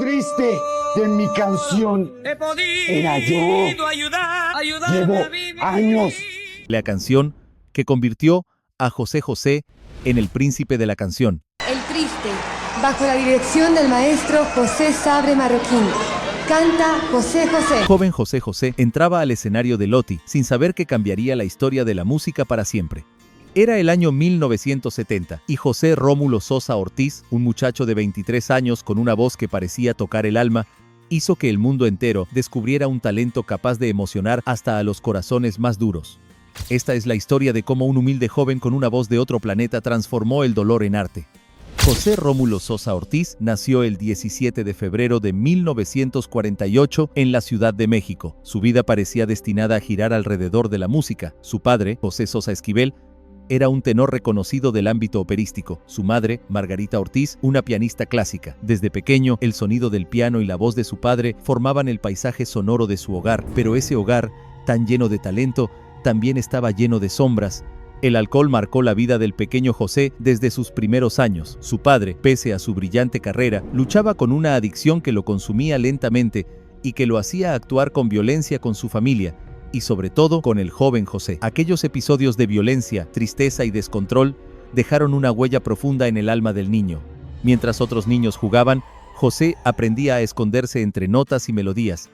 triste de mi canción era yo. Llevo años. La canción que convirtió a José José en el príncipe de la canción. El Triste, bajo la dirección del maestro José Sabre Marroquín. Canta José José. Joven José José entraba al escenario de Loti sin saber que cambiaría la historia de la música para siempre. Era el año 1970 y José Rómulo Sosa Ortiz, un muchacho de 23 años con una voz que parecía tocar el alma, hizo que el mundo entero descubriera un talento capaz de emocionar hasta a los corazones más duros. Esta es la historia de cómo un humilde joven con una voz de otro planeta transformó el dolor en arte. José Rómulo Sosa Ortiz nació el 17 de febrero de 1948 en la Ciudad de México. Su vida parecía destinada a girar alrededor de la música. Su padre, José Sosa Esquivel, era un tenor reconocido del ámbito operístico. Su madre, Margarita Ortiz, una pianista clásica. Desde pequeño, el sonido del piano y la voz de su padre formaban el paisaje sonoro de su hogar, pero ese hogar, tan lleno de talento, también estaba lleno de sombras. El alcohol marcó la vida del pequeño José desde sus primeros años. Su padre, pese a su brillante carrera, luchaba con una adicción que lo consumía lentamente y que lo hacía actuar con violencia con su familia, y sobre todo con el joven José. Aquellos episodios de violencia, tristeza y descontrol dejaron una huella profunda en el alma del niño. Mientras otros niños jugaban, José aprendía a esconderse entre notas y melodías.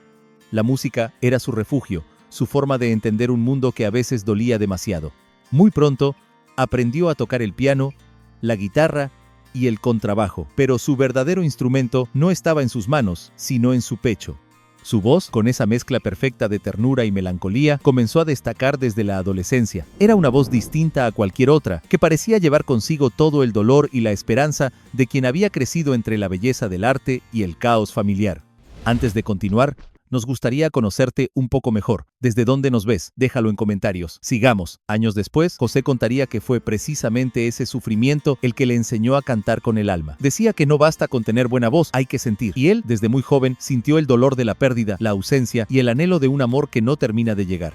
La música era su refugio, su forma de entender un mundo que a veces dolía demasiado. Muy pronto, aprendió a tocar el piano, la guitarra y el contrabajo, pero su verdadero instrumento no estaba en sus manos, sino en su pecho. Su voz, con esa mezcla perfecta de ternura y melancolía, comenzó a destacar desde la adolescencia. Era una voz distinta a cualquier otra, que parecía llevar consigo todo el dolor y la esperanza de quien había crecido entre la belleza del arte y el caos familiar. Antes de continuar, nos gustaría conocerte un poco mejor. ¿Desde dónde nos ves? Déjalo en comentarios. Sigamos. Años después, José contaría que fue precisamente ese sufrimiento el que le enseñó a cantar con el alma. Decía que no basta con tener buena voz, hay que sentir. Y él, desde muy joven, sintió el dolor de la pérdida, la ausencia y el anhelo de un amor que no termina de llegar.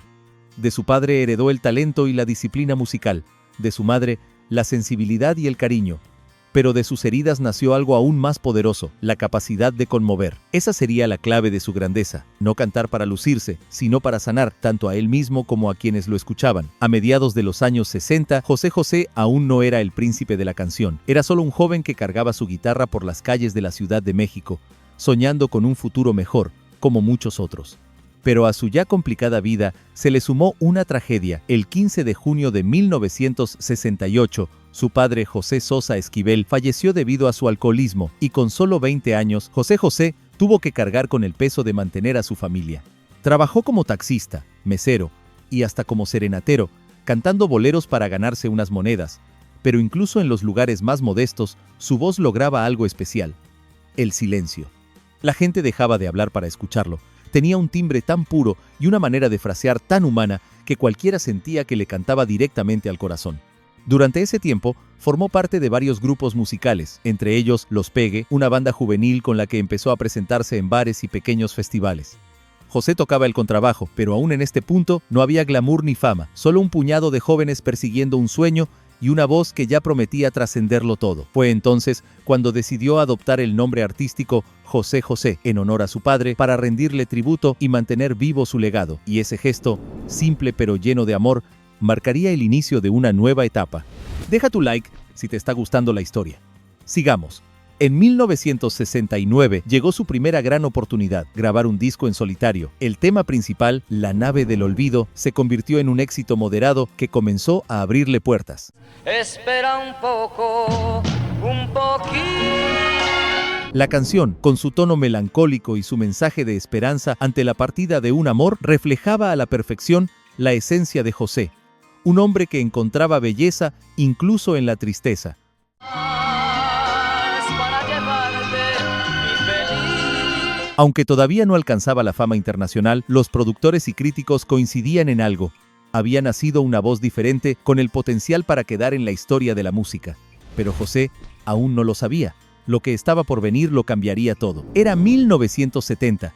De su padre heredó el talento y la disciplina musical. De su madre, la sensibilidad y el cariño. Pero de sus heridas nació algo aún más poderoso, la capacidad de conmover. Esa sería la clave de su grandeza, no cantar para lucirse, sino para sanar tanto a él mismo como a quienes lo escuchaban. A mediados de los años 60, José José aún no era el príncipe de la canción. Era solo un joven que cargaba su guitarra por las calles de la Ciudad de México, soñando con un futuro mejor, como muchos otros. Pero a su ya complicada vida se le sumó una tragedia. El 15 de junio de 1968, su padre José Sosa Esquivel falleció debido a su alcoholismo y con solo 20 años, José José tuvo que cargar con el peso de mantener a su familia. Trabajó como taxista, mesero y hasta como serenatero, cantando boleros para ganarse unas monedas. Pero incluso en los lugares más modestos, su voz lograba algo especial: el silencio. La gente dejaba de hablar para escucharlo. Tenía un timbre tan puro y una manera de frasear tan humana que cualquiera sentía que le cantaba directamente al corazón. Durante ese tiempo, formó parte de varios grupos musicales, entre ellos Los Pegue, una banda juvenil con la que empezó a presentarse en bares y pequeños festivales. José tocaba el contrabajo, pero aún en este punto no había glamour ni fama, solo un puñado de jóvenes persiguiendo un sueño y una voz que ya prometía trascenderlo todo. Fue entonces cuando decidió adoptar el nombre artístico José José, en honor a su padre, para rendirle tributo y mantener vivo su legado. Y ese gesto, simple pero lleno de amor, marcaría el inicio de una nueva etapa. Deja tu like si te está gustando la historia. Sigamos. En 1969 llegó su primera gran oportunidad, grabar un disco en solitario. El tema principal, La nave del olvido, se convirtió en un éxito moderado que comenzó a abrirle puertas. Espera un poco, un poquito. La canción, con su tono melancólico y su mensaje de esperanza ante la partida de un amor, reflejaba a la perfección la esencia de José, un hombre que encontraba belleza incluso en la tristeza. Aunque todavía no alcanzaba la fama internacional, los productores y críticos coincidían en algo: había nacido una voz diferente con el potencial para quedar en la historia de la música. Pero José aún no lo sabía. Lo que estaba por venir lo cambiaría todo. Era 1970,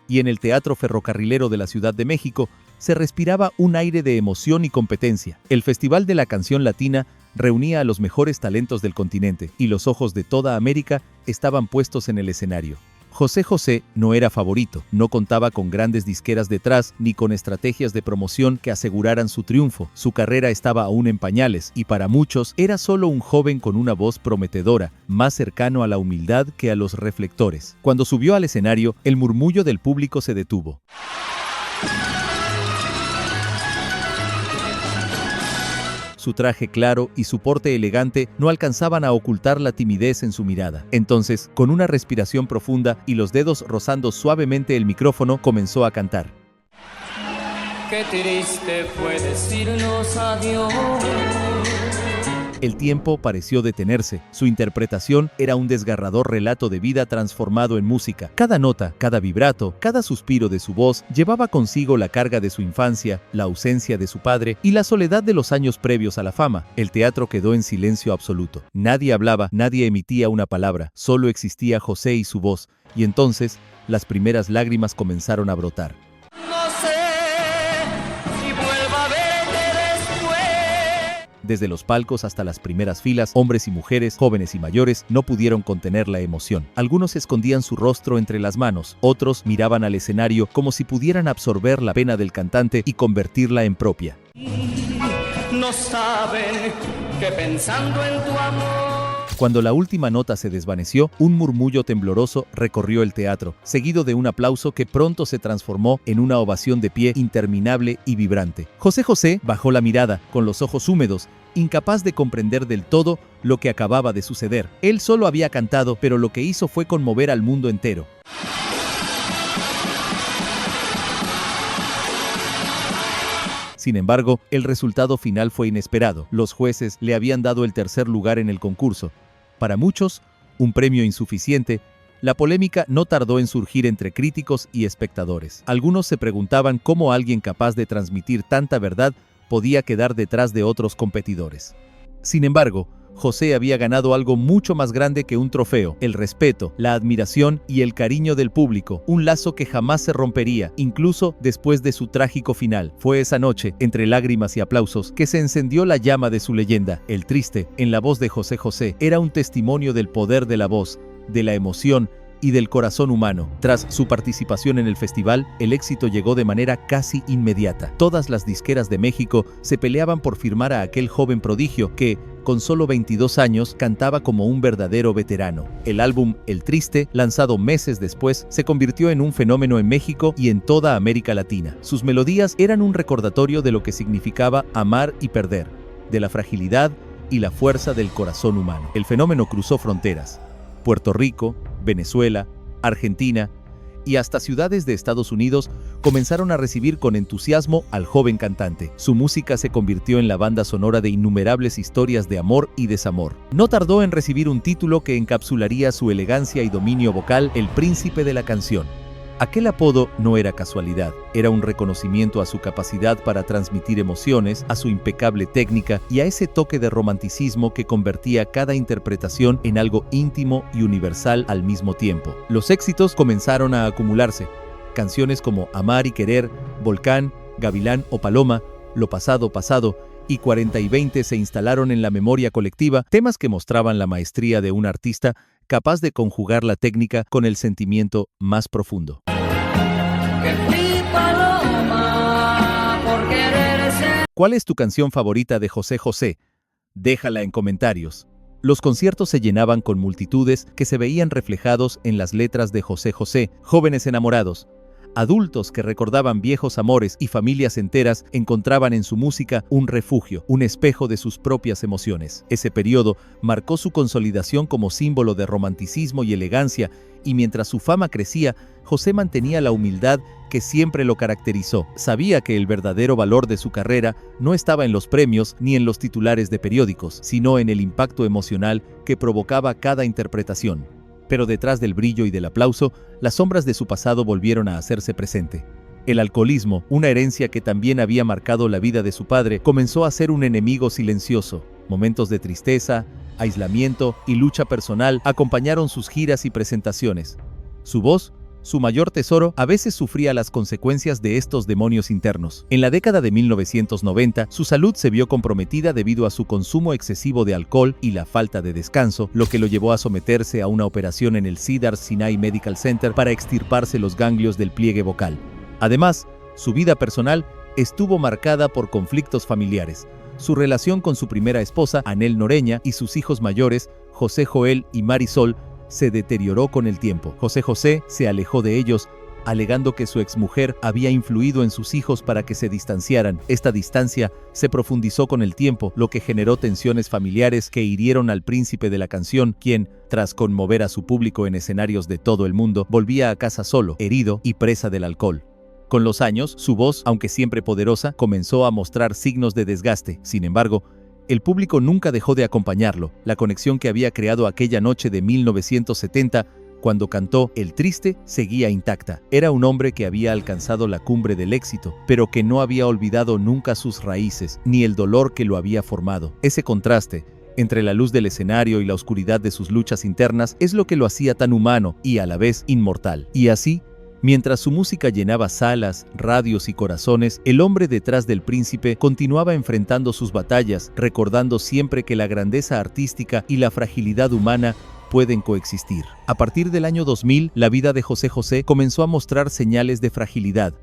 y en el Teatro Ferrocarrilero de la Ciudad de México se respiraba un aire de emoción y competencia. El Festival de la Canción Latina reunía a los mejores talentos del continente, y los ojos de toda América estaban puestos en el escenario. José José no era favorito, no contaba con grandes disqueras detrás ni con estrategias de promoción que aseguraran su triunfo. Su carrera estaba aún en pañales y para muchos era solo un joven con una voz prometedora, más cercano a la humildad que a los reflectores. Cuando subió al escenario, el murmullo del público se detuvo. Su traje claro y su porte elegante no alcanzaban a ocultar la timidez en su mirada. Entonces, con una respiración profunda y los dedos rozando suavemente el micrófono, comenzó a cantar. Qué triste fue decirnos adiós. El tiempo pareció detenerse. Su interpretación era un desgarrador relato de vida transformado en música. Cada nota, cada vibrato, cada suspiro de su voz llevaba consigo la carga de su infancia, la ausencia de su padre y la soledad de los años previos a la fama. El teatro quedó en silencio absoluto. Nadie hablaba, nadie emitía una palabra. Solo existía José y su voz. Y entonces, las primeras lágrimas comenzaron a brotar. Desde los palcos hasta las primeras filas, hombres y mujeres, jóvenes y mayores, no pudieron contener la emoción. Algunos escondían su rostro entre las manos, otros miraban al escenario como si pudieran absorber la pena del cantante y convertirla en propia. No saben que pensando en tu amor. Cuando la última nota se desvaneció, un murmullo tembloroso recorrió el teatro, seguido de un aplauso que pronto se transformó en una ovación de pie interminable y vibrante. José José bajó la mirada, con los ojos húmedos, incapaz de comprender del todo lo que acababa de suceder. Él solo había cantado, pero lo que hizo fue conmover al mundo entero. Sin embargo, el resultado final fue inesperado. Los jueces le habían dado el tercer lugar en el concurso. Para muchos, un premio insuficiente. La polémica no tardó en surgir entre críticos y espectadores. Algunos se preguntaban cómo alguien capaz de transmitir tanta verdad podía quedar detrás de otros competidores. Sin embargo, José había ganado algo mucho más grande que un trofeo: el respeto, la admiración y el cariño del público, un lazo que jamás se rompería, incluso después de su trágico final. Fue esa noche, entre lágrimas y aplausos, que se encendió la llama de su leyenda. El triste, en la voz de José José, era un testimonio del poder de la voz, de la emoción y del corazón humano. Tras su participación en el festival, el éxito llegó de manera casi inmediata. Todas las disqueras de México se peleaban por firmar a aquel joven prodigio que, con solo 22 años, cantaba como un verdadero veterano. El álbum El Triste, lanzado meses después, se convirtió en un fenómeno en México y en toda América Latina. Sus melodías eran un recordatorio de lo que significaba amar y perder, de la fragilidad y la fuerza del corazón humano. El fenómeno cruzó fronteras. Puerto Rico, Venezuela, Argentina y hasta ciudades de Estados Unidos comenzaron a recibir con entusiasmo al joven cantante. Su música se convirtió en la banda sonora de innumerables historias de amor y desamor. No tardó en recibir un título que encapsularía su elegancia y dominio vocal: el príncipe de la canción. Aquel apodo no era casualidad, era un reconocimiento a su capacidad para transmitir emociones, a su impecable técnica y a ese toque de romanticismo que convertía cada interpretación en algo íntimo y universal al mismo tiempo. Los éxitos comenzaron a acumularse. Canciones como Amar y Querer, Volcán, Gavilán o Paloma, Lo pasado, pasado y 40 y 20 se instalaron en la memoria colectiva, temas que mostraban la maestría de un artista capaz de conjugar la técnica con el sentimiento más profundo. ¿Cuál es tu canción favorita de José José? Déjala en comentarios. Los conciertos se llenaban con multitudes que se veían reflejados en las letras de José José, jóvenes enamorados, adultos que recordaban viejos amores y familias enteras encontraban en su música un refugio, un espejo de sus propias emociones. Ese periodo marcó su consolidación como símbolo de romanticismo y elegancia, y mientras su fama crecía, José mantenía la humildad que siempre lo caracterizó. Sabía que el verdadero valor de su carrera no estaba en los premios ni en los titulares de periódicos, sino en el impacto emocional que provocaba cada interpretación. Pero detrás del brillo y del aplauso, las sombras de su pasado volvieron a hacerse presente. El alcoholismo, una herencia que también había marcado la vida de su padre, comenzó a ser un enemigo silencioso. Momentos de tristeza, aislamiento y lucha personal acompañaron sus giras y presentaciones. Su voz su mayor tesoro, a veces sufría las consecuencias de estos demonios internos. En la década de 1990, su salud se vio comprometida debido a su consumo excesivo de alcohol y la falta de descanso, lo que lo llevó a someterse a una operación en el Cedars Sinai Medical Center para extirparse los ganglios del pliegue vocal. Además, su vida personal estuvo marcada por conflictos familiares. Su relación con su primera esposa, Anel Noreña, y sus hijos mayores, José Joel y Marisol, se deterioró con el tiempo. José José se alejó de ellos, alegando que su exmujer había influido en sus hijos para que se distanciaran. Esta distancia se profundizó con el tiempo, lo que generó tensiones familiares que hirieron al príncipe de la canción, quien, tras conmover a su público en escenarios de todo el mundo, volvía a casa solo, herido y presa del alcohol. Con los años, su voz, aunque siempre poderosa, comenzó a mostrar signos de desgaste. Sin embargo, el público nunca dejó de acompañarlo. La conexión que había creado aquella noche de 1970, cuando cantó El Triste, seguía intacta. Era un hombre que había alcanzado la cumbre del éxito, pero que no había olvidado nunca sus raíces, ni el dolor que lo había formado. Ese contraste entre la luz del escenario y la oscuridad de sus luchas internas es lo que lo hacía tan humano y a la vez inmortal. Y así, mientras su música llenaba salas, radios y corazones, el hombre detrás del príncipe continuaba enfrentando sus batallas, recordando siempre que la grandeza artística y la fragilidad humana pueden coexistir. A partir del año 2000, la vida de José José comenzó a mostrar señales de fragilidad.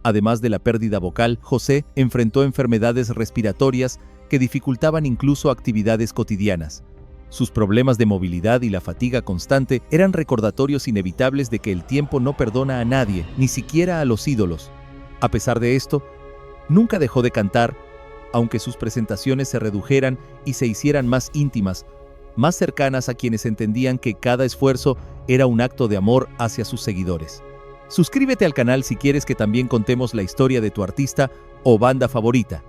Además de la pérdida vocal, José enfrentó enfermedades respiratorias que dificultaban incluso actividades cotidianas. Sus problemas de movilidad y la fatiga constante eran recordatorios inevitables de que el tiempo no perdona a nadie, ni siquiera a los ídolos. A pesar de esto, nunca dejó de cantar, aunque sus presentaciones se redujeran y se hicieran más íntimas, más cercanas a quienes entendían que cada esfuerzo era un acto de amor hacia sus seguidores. Suscríbete al canal si quieres que también contemos la historia de tu artista o banda favorita.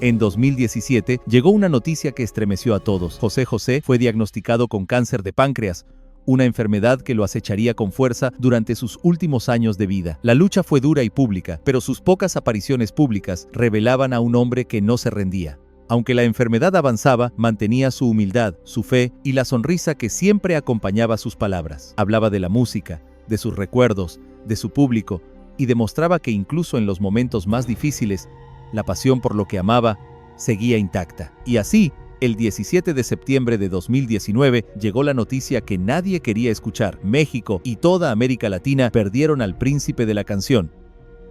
En 2017 llegó una noticia que estremeció a todos. José José fue diagnosticado con cáncer de páncreas, una enfermedad que lo acecharía con fuerza durante sus últimos años de vida. La lucha fue dura y pública, pero sus pocas apariciones públicas revelaban a un hombre que no se rendía. Aunque la enfermedad avanzaba, mantenía su humildad, su fe y la sonrisa que siempre acompañaba sus palabras. Hablaba de la música, de sus recuerdos, de su público, y demostraba que incluso en los momentos más difíciles, la pasión por lo que amaba seguía intacta. Y así, el 17 de septiembre de 2019, llegó la noticia que nadie quería escuchar. México y toda América Latina perdieron al príncipe de la canción.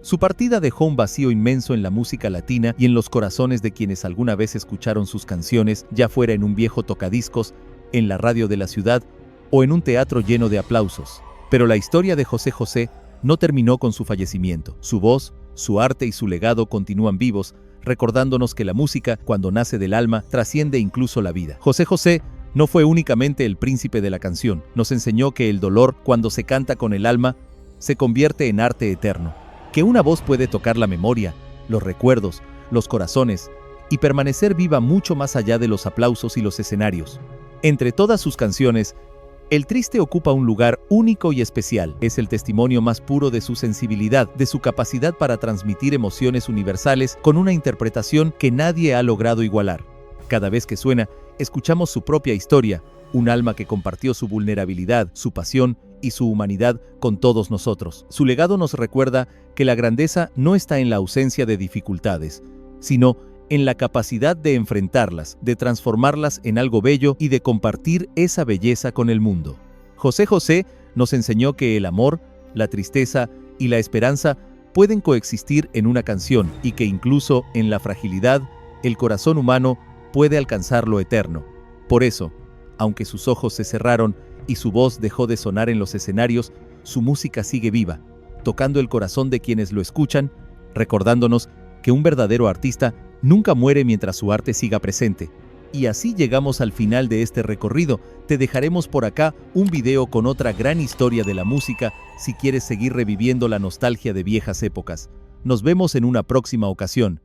Su partida dejó un vacío inmenso en la música latina y en los corazones de quienes alguna vez escucharon sus canciones, ya fuera en un viejo tocadiscos, en la radio de la ciudad o en un teatro lleno de aplausos. Pero la historia de José José no terminó con su fallecimiento. Su voz, su arte y su legado continúan vivos, recordándonos que la música, cuando nace del alma, trasciende incluso la vida. José José no fue únicamente el príncipe de la canción. Nos enseñó que el dolor, cuando se canta con el alma, se convierte en arte eterno. Que una voz puede tocar la memoria, los recuerdos, los corazones y permanecer viva mucho más allá de los aplausos y los escenarios. Entre todas sus canciones, El Triste ocupa un lugar único y especial. Es el testimonio más puro de su sensibilidad, de su capacidad para transmitir emociones universales con una interpretación que nadie ha logrado igualar. Cada vez que suena, escuchamos su propia historia, un alma que compartió su vulnerabilidad, su pasión y su humanidad con todos nosotros. Su legado nos recuerda que la grandeza no está en la ausencia de dificultades, sino en la capacidad de enfrentarlas, de transformarlas en algo bello y de compartir esa belleza con el mundo. José José nos enseñó que el amor, la tristeza y la esperanza pueden coexistir en una canción y que incluso en la fragilidad, el corazón humano puede alcanzar lo eterno. Por eso, aunque sus ojos se cerraron y su voz dejó de sonar en los escenarios, su música sigue viva, tocando el corazón de quienes lo escuchan, recordándonos que un verdadero artista nunca muere mientras su arte siga presente. Y así llegamos al final de este recorrido. Te dejaremos por acá un video con otra gran historia de la música si quieres seguir reviviendo la nostalgia de viejas épocas. Nos vemos en una próxima ocasión.